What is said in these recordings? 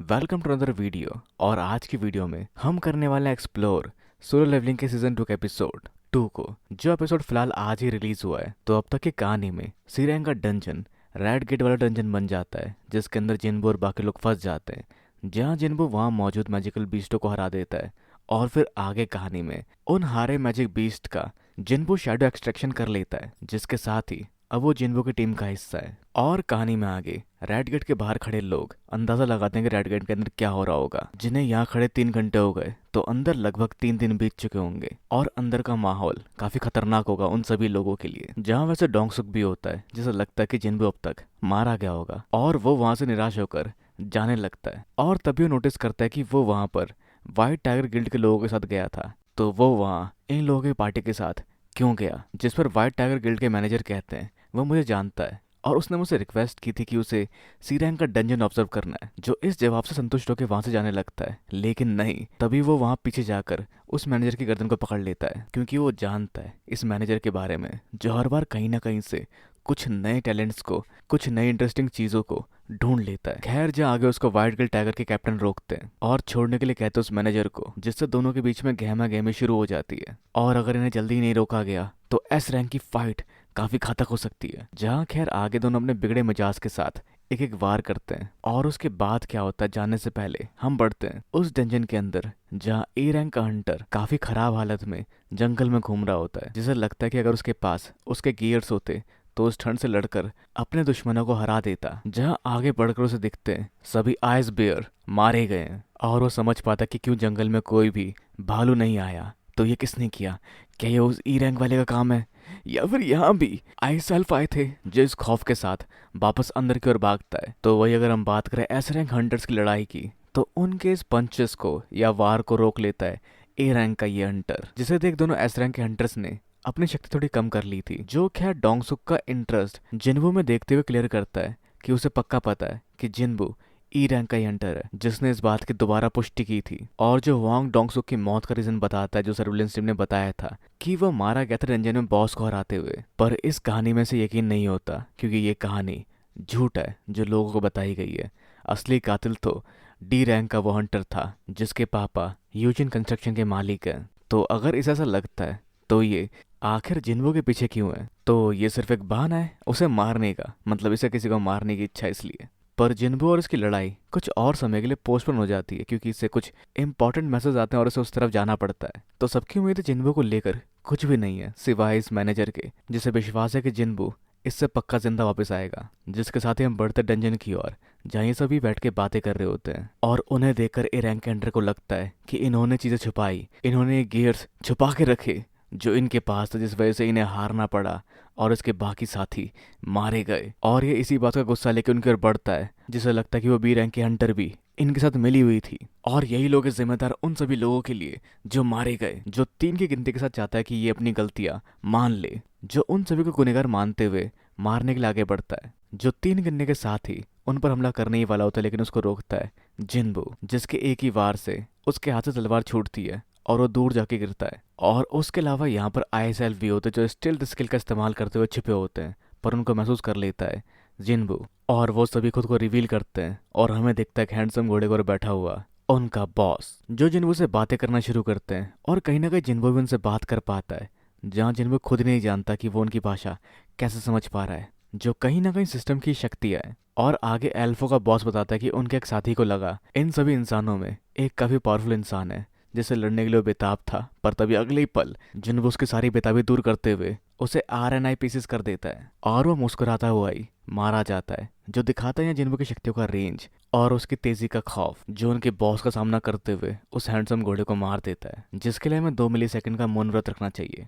Welcome to another video. और आज की वीडियो में हम करने वाले हैं एक्सप्लोर सोलो लेवलिंग के सीजन 2 के एपिसोड 2 को, जो एपिसोड फिलहाल आज ही रिलीज हुआ है। तो अब तक की कहानी में सी रैंक का डंजन रेड गेट वाला डंजन बन जाता है, जिसके अंदर जिन्बू और बाकी लोग फंस जाते हैं। जहाँ जिन्बू वहाँ मौजूद मैजिकल बीस्टों को हरा देता है, और फिर आगे कहानी में उन हारे मैजिक बीस्ट का जिन्बू शैडो एक्सट्रैक्शन कर लेता है, जिसके साथ ही अब वो जिन्बू की टीम का हिस्सा है। और कहानी में आगे रेड गेट के बाहर खड़े लोग अंदाजा लगाते हैं कि रेड गेट के अंदर क्या हो रहा होगा। जिन्हें यहाँ खड़े 3 घंटे हो गए, तो अंदर लगभग 3 दिन बीत चुके होंगे और अंदर का माहौल काफी खतरनाक होगा उन सभी लोगों के लिए। जहाँ वैसे डोंगसुक भी होता है, जिसे लगता है कि जिन्बू अब तक मारा गया होगा, और वो वहां से निराश होकर जाने लगता है। और तभी वो नोटिस करता है कि वो वहां पर व्हाइट टाइगर गिल्ड के लोगों के साथ गया था। तो वो वहाँ इन लोगों की पार्टी के साथ क्यों गया, जिस पर व्हाइट टाइगर गिल्ड के मैनेजर कहते हैं वो मुझे जानता है और उसने मुझसे रिक्वेस्ट की थी कि उसे सी रैंक का डंजन ऑब्जर्व करना है। जो इस जवाब से संतुष्ट होकर वहां से जाने लगता है, लेकिन नहीं, तभी वो वहां पीछे जाकर उस मैनेजर की गर्दन को पकड़ लेता है, क्योंकि वो जानता है इस मैनेजर के बारे में, जो हर बार कहीं ना कहीं से कुछ नए टैलेंट्स को, कुछ नई इंटरेस्टिंग चीजों को ढूंढ लेता है। खैर, जहाँ आगे उसको व्हाइट गिल्ड टाइगर के कैप्टन रोकते हैं और छोड़ने के लिए कहते हैं उस मैनेजर को, जिससे दोनों के बीच में गहमा गहमी शुरू हो जाती है। और अगर इन्हें जल्दी नहीं रोका गया तो एस रैंक की फाइट काफी घातक हो सकती है। जहाँ खैर आगे दोनों अपने बिगड़े मिजाज के साथ एक एक वार करते हैं, और उसके बाद क्या होता है जानने से पहले हम बढ़ते हैं उस डंजन के अंदर, जहाँ ए रैंक का हंटर काफी खराब हालत में जंगल में घूम रहा होता है, जिसे लगता है कि अगर उसके पास उसके गियर्स होते तो उस ठंड से लड़कर अपने दुश्मनों को हरा देता। जहाँ आगे बढ़कर उसे दिखते हैं सभी आइस बेयर मारे गए हैं, और वो समझ पाता कि क्यों जंगल में कोई भी भालू नहीं आया। तो ये किसने किया? क्या ये उस ई रैंक वाले का काम है, या फिर यहाँ भी आइस एल्फ आए थे? जो इस खौफ के साथ वापस अंदर की ओर भागता है। तो वही अगर हम बात करें एस रैंक हंटर्स की लड़ाई की, तो उनके इस पंचेस को या वार को रोक लेता है ए रैंक का ये हंटर, जिसे देख दोनों एस रैंक के हंटर्स ने अपनी शक्ति थोड़ी कम कर ली थी। जो खैर डोंगसुक का इंटरेस्ट जिन्बू में देखते हुए क्लियर करता है कि उसे पक्का पता है कि जिन्बू ई रैंक का ही हंटर है, जिसने इस बात की दोबारा पुष्टि की थी। और जो वांग डोंगसुक की मौत का रीजन बताता है, जो सर्विलेंस टीम ने बताया था कि वो मारा गया था रंजन में बॉस को हराते हुए, पर इस कहानी में से यकीन नहीं होता, क्योंकि ये कहानी झूठ है जो लोगों को बताई गई है। असली कातिल तो डी रैंक का वो हंटर था, जिसके पापा यूजिन कंस्ट्रक्शन के मालिक हैं। तो अगर इसे ऐसा लगता है, तो ये आखिर जिन्बू के पीछे क्यों है? तो ये सिर्फ एक बहाना है उसे मारने का, मतलब इसे किसी को मारने की इच्छा इसलिए। पर जिन्बू और इसकी लड़ाई कुछ और समय के लिए पोस्टपोन हो जाती है, क्योंकि इससे कुछ इंपॉर्टेंट मैसेज आते हैं और उसे उस तरफ जाना पड़ता है। तो सबकी उम्मीद है जिन्बू को लेकर कुछ भी नहीं है, सिवाय इस मैनेजर के, जिसे विश्वास है कि जिन्बू इससे पक्का जिंदा वापस आएगा। जिसके साथ ही हम बढ़ते डंजन की ओर, जहाँ ये सभी बैठ के बातें कर रहे होते हैं, और उन्हें देखकर ए रैंक के हंटर को लगता है कि इन्होंने चीजें छुपाई, इन्होंने गियर्स छुपा के रखे जो इनके पास था, जिस वजह से इन्हें हारना पड़ा और इसके बाकी साथी मारे गए। और ये इसी बात का गुस्सा लेकर उनकी ओर बढ़ता है, जिसे लगता है कि वो बी रैंक की हंटर भी इनके साथ मिली हुई थी, और यही लोग जिम्मेदार उन सभी लोगों के लिए जो मारे गए। जो 3 की गिनती के साथ चाहता है कि ये अपनी गलतियां मान ले, जो उन सभी को गुनहगार मानते हुए मारने के लिए आगे बढ़ता है। जो 3 गिनने के साथ ही उन पर हमला करने ही वाला होता है, लेकिन उसको रोकता है जिन्बू, जिसके एक ही वार से उसके हाथ से तलवार छूटती है और वो दूर जाके गिरता है। और उसके अलावा यहाँ पर आईएसएल भी होते हैं, जो स्टिल्थ स्किल का इस्तेमाल करते हुए छिपे होते हैं, पर उनको महसूस कर लेता है जिन्बू, और वो सभी खुद को रिवील करते हैं। और हमें दिखता है हैंडसम घोड़े पर बैठा हुआ उनका बॉस, जो जिन्बू से बातें करना शुरू करते हैं। और कहीं ना कहीं जिन्बू भी उनसे बात कर पाता है, जहाँ जिन्बू खुद नहीं जानता कि वो उनकी भाषा कैसे समझ पा रहा है, जो कहीं ना कहीं सिस्टम की शक्ति है। और आगे एल्फो का बॉस बताता है कि उनके एक साथी को लगा इन सभी इंसानों में एक काफी पावरफुल इंसान है, जिसे लड़ने के लिए वो बेताब था। पर तभी अगले ही पल जिन्बू उसकी सारी बेताबी दूर करते हुए उसे RNI पीसेस कर देता है, और वो मुस्कुराता हुआ ही मारा जाता है, जो दिखाता है जिन्बू की शक्तियों का रेंज और उसकी तेजी का खौफ, जो उनके बॉस का सामना करते हुए उस हैंडसम घोड़े को मार देता है, जिसके लिए हमें 2 मिली सेकंड का मौन व्रत रखना चाहिए।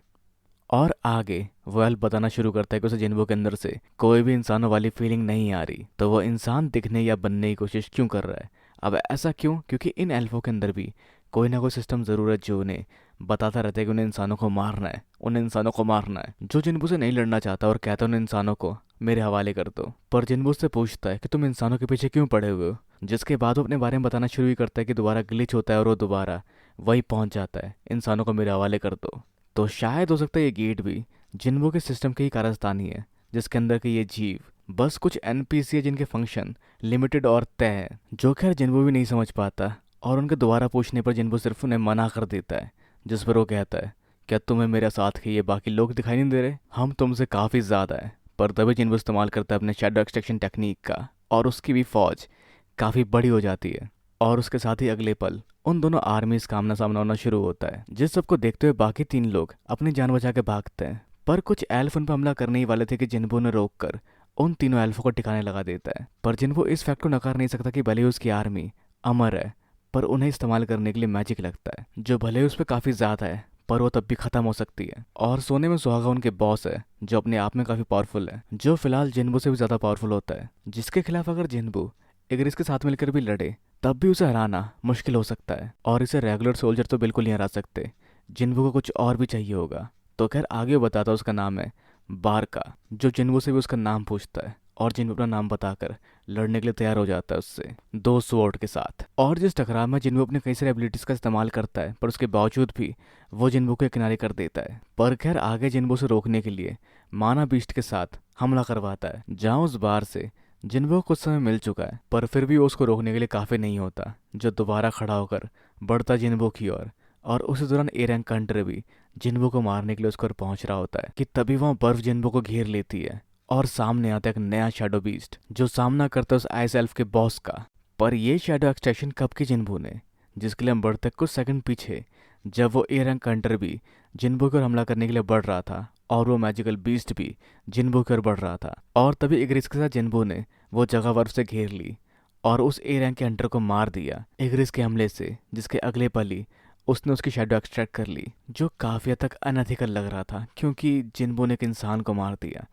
और आगे वो एल्फ बताना शुरू करता है कि उसे जिन्बू के अंदर से कोई भी इंसानों वाली फीलिंग नहीं आ रही, तो वो इंसान दिखने या बनने की कोशिश क्यों कर रहा है? अब ऐसा क्यों? क्योंकि इन एल्फों के अंदर भी कोई ना कोई सिस्टम जरूर है जो उन्हें बताता रहता है कि उन्हें इंसानों को मारना है, उन्हें इंसानों को मारना है। जो जिन्बू से नहीं लड़ना चाहता और कहता है उन इंसानों को मेरे हवाले कर दो, पर जिन्बू से पूछता है कि तुम इंसानों के पीछे क्यों पड़े हुए हो? जिसके बाद वो अपने बारे में बताना शुरू ही करता है कि दोबारा ग्लिच होता है और वो दोबारा वही पहुंच जाता है, इंसानों को मेरे हवाले कर दो। तो शायद हो सकता है ये गेट भी जिन्बू के सिस्टम की ही कारस्तानी है, जिसके अंदर के ये जीव बस कुछ एनपीसी है जिनके फंक्शन लिमिटेड और तय है, जो खैर जिन्बो भी नहीं समझ पाता। और उनके दोबारा पूछने पर जिन्बो सिर्फ उन्हें मना कर देता है, जिस पर वो कहता है, क्या तुम्हें मेरे साथ के ये बाकी लोग दिखाई नहीं दे रहे? हम तुमसे काफ़ी ज़्यादा है। पर तभी जिन्बो इस्तेमाल करता है अपने शैडो एक्सट्रैक्शन टेक्निक का, और उसकी भी फौज काफ़ी बड़ी हो जाती है। और उसके साथ ही अगले पल उन दोनों आर्मीज का आमना सामना होना शुरू होता है, जिस सबको देखते हुए बाकी 3 लोग अपनी जान बचा के भागते हैं। पर कुछ एल्फ उन पर हमला करने ही वाले थे कि जिन्बो ने रोक कर उन तीनों एल्फों को ठिकाने लगा देता है। पर जिन्बो इस फैक्ट को नकार नहीं सकता कि भले ही उसकी आर्मी अमर है, पर उन्हें इस्तेमाल करने के लिए मैजिक लगता है, जो भले ही उस पर काफ़ी ज़्यादा है, पर वो तब भी खत्म हो सकती है। और सोने में सुहागा उनके बॉस है, जो अपने आप में काफ़ी पावरफुल है, जो फिलहाल जिन्बो से भी ज़्यादा पावरफुल होता है, जिसके खिलाफ अगर जिन्बो इग्रिस के साथ मिलकर भी लड़े तब भी उसे हराना मुश्किल हो सकता है। और इसे रेगुलर सोल्जर तो बिल्कुल नहीं हरा सकते, जिन्बो को कुछ और भी चाहिए होगा। तो खैर आगे वो बताता है उसका नाम है बारका, जो जिन्बो से भी उसका नाम पूछता है, और जिन्बो अपना नाम बताकर लड़ने के लिए तैयार हो जाता है उससे 2 स्वॉर्ड के साथ। और जिस टकराव में जिन्बो अपने कई सारे एबिलिटीज का इस्तेमाल करता है, पर उसके बावजूद भी वो जिन्बो को किनारे कर देता है। पर खैर आगे जिन्बो से रोकने के लिए माना बीस्ट के साथ हमला करवाता है, जहाँ उस बार से जिन्बो को कुछ समय मिल चुका है, पर फिर भी वो उसको रोकने के लिए काफ़ी नहीं होता, जो दोबारा खड़ा होकर बढ़ता जिन्बो की ओर। और उसी दौरान ए रैंक कंट्री भी जिन्बो को मारने के लिए उसको पहुंच रहा होता है कि तभी वहाँ बर्फ जिन्बो को घेर लेती है, और सामने आता है एक नया शैडो बीस्ट, जो सामना करता है उस आइस एल्फ के बॉस का। पर ये शैडो एक्सट्रैक्शन कब की जिन्बो ने, जिसके लिए हम बढ़ते कुछ सेकंड पीछे, जब वो ए रैंक कंट्री भी जिन्बो की ओर हमला करने के लिए बढ़ रहा था, और वो मैजिकल बीस्ट भी जिन्बो की ओर बढ़ रहा था। और तभी इग्रिस के साथ जिन्बो ने वो जगह बर्फ से घेर ली और उस ए रैंक के हंटर को मार दिया इग्रिस के हमले से, जिसके अगले पल ही उसने उसकी शैडो एक्सट्रैक्ट कर ली, जो काफ़ी हद तक अनएथिकल लग रहा था, क्योंकि जिन्बो ने एक इंसान को मार दिया।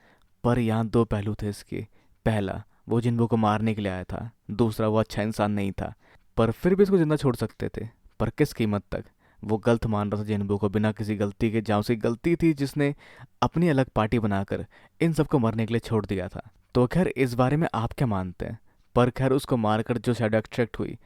पर यहाँ 2 पहलू थे इसके। पहला, वो जिन्बो को मारने के लिए आया था, दूसरा, वो अच्छा इंसान नहीं था, पर फिर भी इसको जिंदा छोड़ सकते थे। पर किस कीमत तक? वो गलत मान रहा था जिन्बो को बिना किसी गलती के, जहाँ उसकी गलती थी जिसने अपनी अलग पार्टी बनाकर इन सबको मरने के लिए छोड़ दिया था। तो खैर इस बारे में आप क्या मानते हैं? पर खैर उसको मारकर जो शैडो एक्सट्रैक्ट हुई,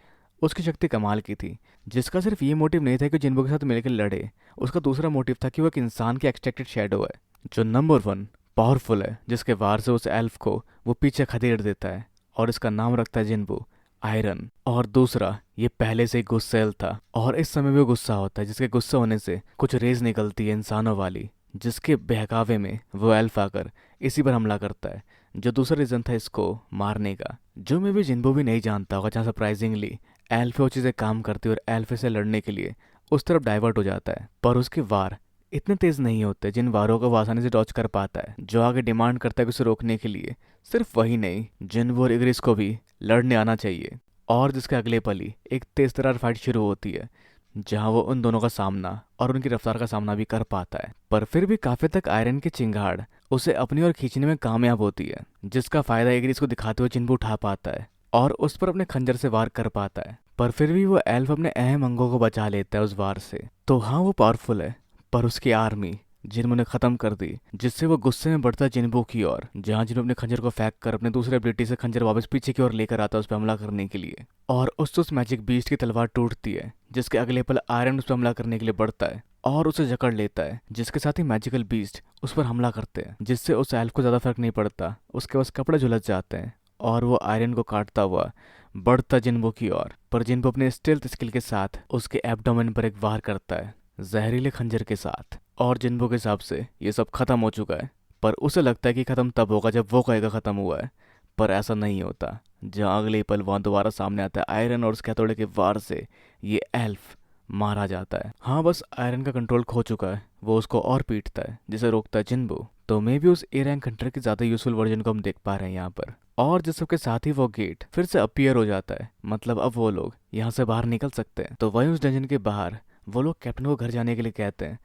उसकी शक्ति कमाल की थी, जिसका सिर्फ ये मोटिव नहीं था कि जिन्बो के साथ मिलकर लड़े। उसका दूसरा मोटिव था कि वो एक इंसान की एक्सट्रैक्टेड शैडो है, जो नंबर 1 पावरफुल है, जिसके वार से उस एल्फ को वो पीछे खदेड़ देता है, और इसका नाम रखता है जिन्बो आयरन। और दूसरा, ये पहले से ही गुस्सैल था, और इस समय भी वो गुस्सा होता है, जिसके गुस्सा होने से कुछ रेज निकलती है इंसानों वाली, जिसके बहकावे में वो एल्फ आकर इसी पर हमला करता है, जो दूसरा रीज़न था इसको मारने का, जो मैं भी जिन्बो भी नहीं जानता होगा, जहाँ सरप्राइजिंगली एल्फ वो चीज़ें काम करती है और एल्फ से लड़ने के लिए उस तरफ डाइवर्ट हो जाता है। पर उसके वार इतने तेज नहीं होते जिन वारों को वो आसानी से डॉच कर पाता है, जो आगे डिमांड करता है कि उसे रोकने के लिए सिर्फ वही नहीं, जिन्बो और इग्रिस को भी लड़ने आना चाहिए। और जिसके अगले पल ही एक तेज तरार फाइट शुरू होती है, जहां वो उन दोनों का सामना और उनकी रफ्तार का सामना भी कर पाता है। पर फिर भी काफी तक आयरन की चिंगाड़ उसे अपनी ओर खींचने में कामयाब होती है, जिसका फायदा इग्रिस को दिखाते हुए जिन्बो उठा पाता है और उस पर अपने खंजर से वार कर पाता है। पर फिर भी वो एल्फ अपने अहम अंगों को बचा लेता है उस वार से। तो हाँ, वो पावरफुल है, पर उसकी आर्मी जिन्बो ने खत्म कर दी, जिससे वो गुस्से में बढ़ता जिन्बो की ओर, जहां जिन्बो अपने खंजर को फेंक कर अपने दूसरे एबिलिटी से खंजर वापस पीछे की ओर लेकर आता है उस पर हमला करने के लिए। और उस मैजिक बीस्ट की तलवार टूटती है, जिसके अगले पल आयरन उस पर हमला करने के लिए बढ़ता है और उसे जकड़ लेता है, जिसके साथ ही मैजिकल बीस्ट उस पर हमला करते हैं, जिससे उस एल्फ को ज्यादा फर्क नहीं पड़ता, उसके पास कपड़े झुलस जाते हैं और वो आयरन को काटता हुआ बढ़ता जिन्बो की ओर। पर जिन्बो अपने स्टेल्थ स्किल के साथ उसके एब्डोमेन पर एक वार करता है जहरीले खंजर के साथ, और जिन्बो के हिसाब से ये सब खत्म हो चुका है। पर उसे लगता है कि खत्म तब होगा जब वो कहेगा खत्म हुआ है, पर ऐसा नहीं होता। जहाँ अगले पल वहाँ दोबारा सामने आता है आयरन और उसके हथौड़े के वार से ये एल्फ मारा जाता है। हाँ, बस आयरन का कंट्रोल खो चुका है, वो उसको और पीटता है, जिसे रोकता है जिन्बो। तो मे भी उस ए रैंक हंटर की ज़्यादा यूजफुल वर्जन को हम देख पा रहे हैं यहाँ पर। और जिस सबके साथ ही वो गेट फिर से अपीयर हो जाता है, मतलब अब वो लोग यहाँ से बाहर निकल सकते हैं। तो वहीं उस डंजन के बाहर वो लोग कैप्टन को घर जाने के लिए कहते हैं,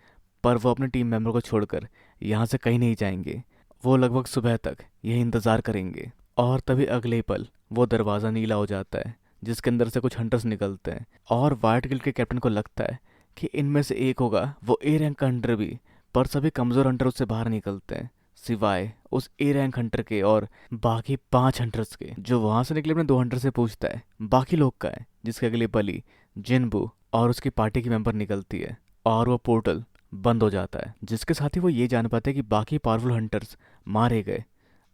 पर वो अपने टीम मेंबर को छोड़कर यहाँ से कहीं नहीं जाएंगे। वो लगभग सुबह तक यही इंतज़ार करेंगे। और तभी अगले पल वो दरवाज़ा नीला हो जाता है, जिसके अंदर से कुछ हंटर्स निकलते हैं, और वाइट गिल्ड के कैप्टन को लगता है कि इनमें से एक होगा वो ए रैंक का हंटर भी। पर सभी कमज़ोर हंटर उससे बाहर निकलते हैं, सिवाय उस ए रैंक हंटर के और बाकी 5 हंटर्स के। जो वहाँ से निकले अपने 2 हंटर से पूछता है बाकी लोग का है, जिसके अगले पल ही जिन्बो और उसकी पार्टी की मेंबर निकलती है और वो पोर्टल बंद हो जाता है, जिसके साथ ही वो ये जान पाते हैं कि बाकी पावरफुल हंटर्स मारे गए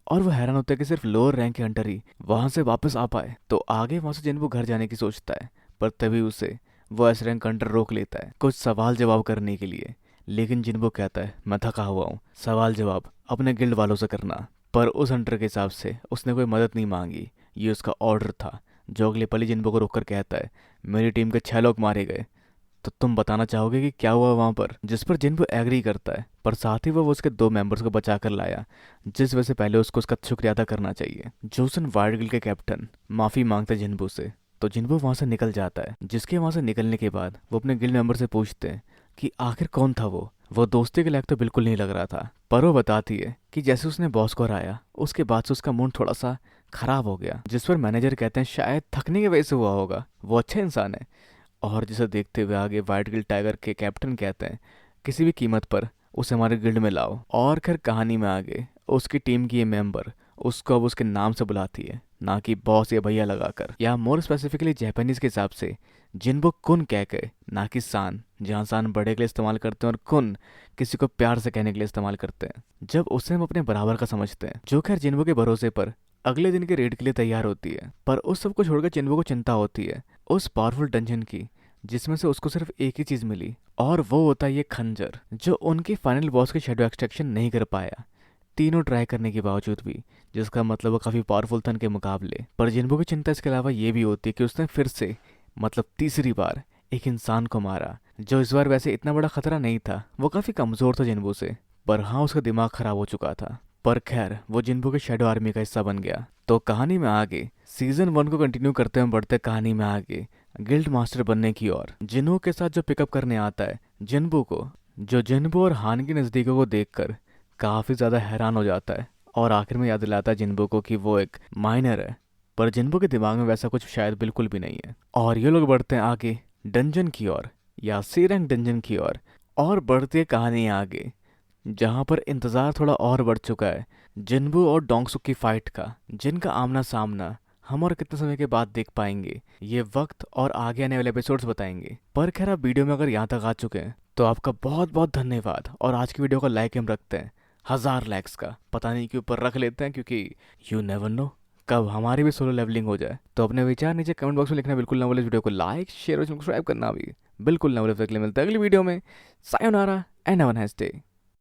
और वो हैरान होता है कि सिर्फ लोअर रैंक के हंटर ही वहां से वापस आ पाए। तो आगे वहां से जिन्बू घर जाने की सोचता है, पर तभी उसे वो एस रैंक हंटर रोक लेता है कुछ सवाल जवाब करने के लिए। लेकिन जिन्बू कहता है मैं थका हुआ हूँ, सवाल जवाब अपने गिल्ड वालों से करना। पर उस हंटर के हिसाब से उसने कोई मदद नहीं मांगी, ये उसका ऑर्डर था। जो अगले पल ही जिन्बू को रोककर कहता है मेरी टीम के 6 लोग मारे गए, तो तुम बताना चाहोगे कि क्या हुआ वहां पर। जिस पर जिन्बू एग्री करता है, पर साथ ही वो उसके 2 मेंबर्स को बचा कर लाया, जिस वजह से पहले उसको उसका शुक्रिया अदा करना चाहिए। जोसन वाइल्ड गिल के कैप्टन माफी मांगते हैं जिन्बू से, तो जिन्बू वहां से निकल जाता है। जिसके वहां से निकलने के बाद वो अपने गिल्ड मेंबर से पूछते हैं कि आखिर कौन था वो दोस्ती के लायक तो बिल्कुल नहीं लग रहा था। पर वो बताती है कि जैसे उसने बॉस को हराया उसके बाद से उसका मूड थोड़ा सा खराब हो गया। जिस पर मैनेजर कहते हैं शायद थकने की वजह से हुआ होगा, वो अच्छा इंसान है। और जिसे देखते हुए आगे वाइट गिल्ड टाइगर के कैप्टन कहते हैं किसी भी कीमत पर उसे हमारे गिल्ड में लाओ। और खैर कहानी में आगे उसकी टीम की ये मेंबर उसको अब उसके नाम से बुलाती है, ना कि बॉस या भैया लगाकर, या मोर स्पेसिफिकली जापानीज के हिसाब से जिनको कुन कह के, ना कि सान, जहाँ सान बड़े के लिए इस्तेमाल करते हैं और कुन किसी को प्यार से कहने के लिए इस्तेमाल करते हैं, जब उसे हम अपने बराबर का समझते हैं। जो खैर जिन्बू के भरोसे पर अगले दिन के रेड के लिए तैयार होती है। पर उस सब को छोड़कर जिन्बू को चिंता होती है उस पावरफुल डंजन की, जिसमें से उसको सिर्फ एक ही चीज मिली, और वो होता है ये खंजर, जो उनके फाइनल बॉस के शेडो एक्सट्रैक्शन नहीं कर पाया तीनों ट्राई करने के बावजूद भी, जिसका मतलब वो काफी पावरफुल था उनके मुकाबले। पर जिन्बू की चिंता इसके अलावा ये भी होती है कि उसने फिर से, मतलब तीसरी बार, एक इंसान को मारा, जो इस बार वैसे इतना बड़ा खतरा नहीं था, वो काफी कमजोर था जिन्बू से, पर हाँ उसका दिमाग खराब हो चुका था। पर खैर वो जिन्बू के शेडो आर्मी का हिस्सा बन गया। तो कहानी में आगे सीजन 1 को कंटिन्यू करते हुए बढ़ते कहानी में आगे गिल्ड मास्टर बनने की ओर जिन्हो के साथ जो पिकअप करने आता है जिन्बू को, जो जिन्बू और हान की नज़दीकों को देखकर काफ़ी ज़्यादा हैरान हो जाता है, और आखिर में याद दिलाता है जिन्बू को कि वो एक माइनर है। पर जिन्बू के दिमाग में वैसा कुछ शायद बिल्कुल भी नहीं है। और ये लोग बढ़ते हैं आगे डंजन की ओर, या सी रैंक डंजन की ओर, और बढ़ती है कहानी आगे, जहाँ पर इंतज़ार थोड़ा और बढ़ चुका है जिन्बू और डोंगसुक की फाइट का, जिनका आमना सामना हम और कितने समय के बाद देख पाएंगे ये वक्त और आगे आने वाले एपिसोड्स बताएंगे। पर खैर आप वीडियो में अगर यहाँ तक आ चुके हैं तो आपका बहुत बहुत धन्यवाद। और आज की वीडियो का लाइक हम रखते हैं 1000 लाइक्स का, पता नहीं क्यों पर रख लेते हैं, क्योंकि यू नेवर नो कब हमारी भी सोलो लेवलिंग हो जाए। तो अपने विचार नीचे कमेंट बॉक्स में लिखना बिल्कुल ना भूलें। वीडियो को लाइक शेयर और सब्सक्राइब करना भी बिल्कुल ना भूलें। मिलते हैं अगली वीडियो में। Sayonara and have a nice day.